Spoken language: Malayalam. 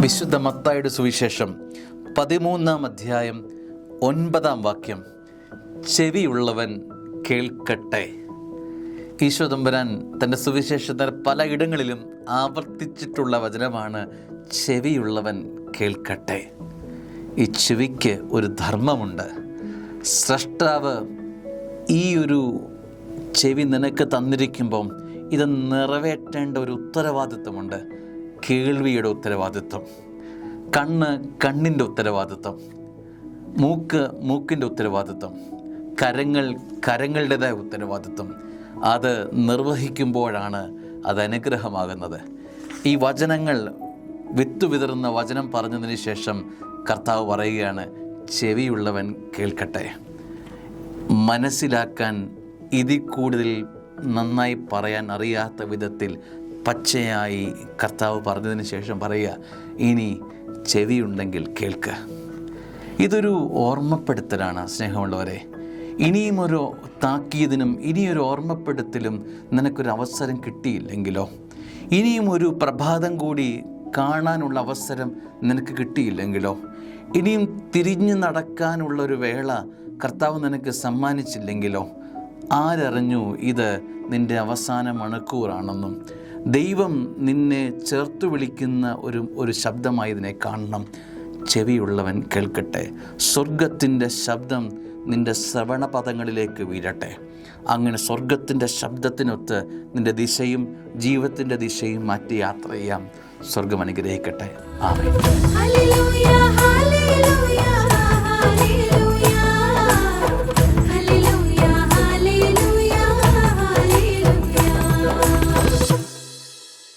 വിശുദ്ധ മത്തായിയുടെ സുവിശേഷം 13-ാം അധ്യായം 9-ാം വാക്യം. ചെവിയുള്ളവൻ കേൾക്കട്ടെ. ഈശോ തമ്പുരാൻ തൻ്റെ സുവിശേഷത്തിൽ പലയിടങ്ങളിലും ആവർത്തിച്ചിട്ടുള്ള വചനമാണ് ചെവിയുള്ളവൻ കേൾക്കട്ടെ. ഈ ചെവിക്ക് ഒരു ധർമ്മമുണ്ട്. സ്രഷ്ടാവ് ഈ ഒരു ചെവി നിനക്ക് തന്നിരിക്കുമ്പം ഇത് നിറവേറ്റേണ്ട ഒരു ഉത്തരവാദിത്വമുണ്ട്. കേൾവിയുടെ ഉത്തരവാദിത്വം, കണ്ണ് കണ്ണിൻ്റെ ഉത്തരവാദിത്വം, മൂക്ക് മൂക്കിൻ്റെ ഉത്തരവാദിത്വം, കരങ്ങൾ കരങ്ങളുടേതായ ഉത്തരവാദിത്വം. അത് നിർവഹിക്കുമ്പോഴാണ് അത് അനുഗ്രഹമാകുന്നത്. ഈ വചനങ്ങൾ വിത്ത് വിതറുന്ന വചനം പറഞ്ഞതിന് ശേഷം കർത്താവ് പറയുകയാണ്, ചെവിയുള്ളവൻ കേൾക്കട്ടെ. മനസ്സിലാക്കാൻ ഇതിൽ കൂടുതൽ നന്നായി പറയാൻ അറിയാത്ത വിധത്തിൽ പച്ചയായി കർത്താവ് പറഞ്ഞതിന് ശേഷം പറയുക, ഇനി ചെവിയുണ്ടെങ്കിൽ കേൾക്ക്. ഇതൊരു ഓർമ്മപ്പെടുത്തലാണ് സ്നേഹമുള്ളവരെ. ഇനിയും ഒരു താക്കീതിനും ഇനിയൊരു ഓർമ്മപ്പെടുത്തലും നിനക്കൊരു അവസരം കിട്ടിയില്ലെങ്കിലോ, ഇനിയും ഒരു പ്രഭാതം കൂടി കാണാനുള്ള അവസരം നിനക്ക് കിട്ടിയില്ലെങ്കിലോ, ഇനിയും തിരിഞ്ഞു നടക്കാനുള്ളൊരു വേള കർത്താവ് നിനക്ക് സമ്മാനിച്ചില്ലെങ്കിലോ, ആരറിഞ്ഞു ഇത് നിൻ്റെ അവസാന മണിക്കൂറാണെന്നും ദൈവം നിന്നെ ചേർത്ത് വിളിക്കുന്ന ഒരു ശബ്ദമായി ഇതിനെ കാണണം. ചെവിയുള്ളവൻ കേൾക്കട്ടെ. സ്വർഗത്തിൻ്റെ ശബ്ദം നിൻ്റെ ശ്രവണപദങ്ങളിലേക്ക് വീഴട്ടെ. അങ്ങനെ സ്വർഗത്തിൻ്റെ ശബ്ദത്തിനൊത്ത് നിൻ്റെ ദിശയും ജീവിതത്തിൻ്റെ ദിശയും മാറ്റി യാത്ര ചെയ്യാം. സ്വർഗം അനുഗ്രഹിക്കട്ടെ. ആമേൻ.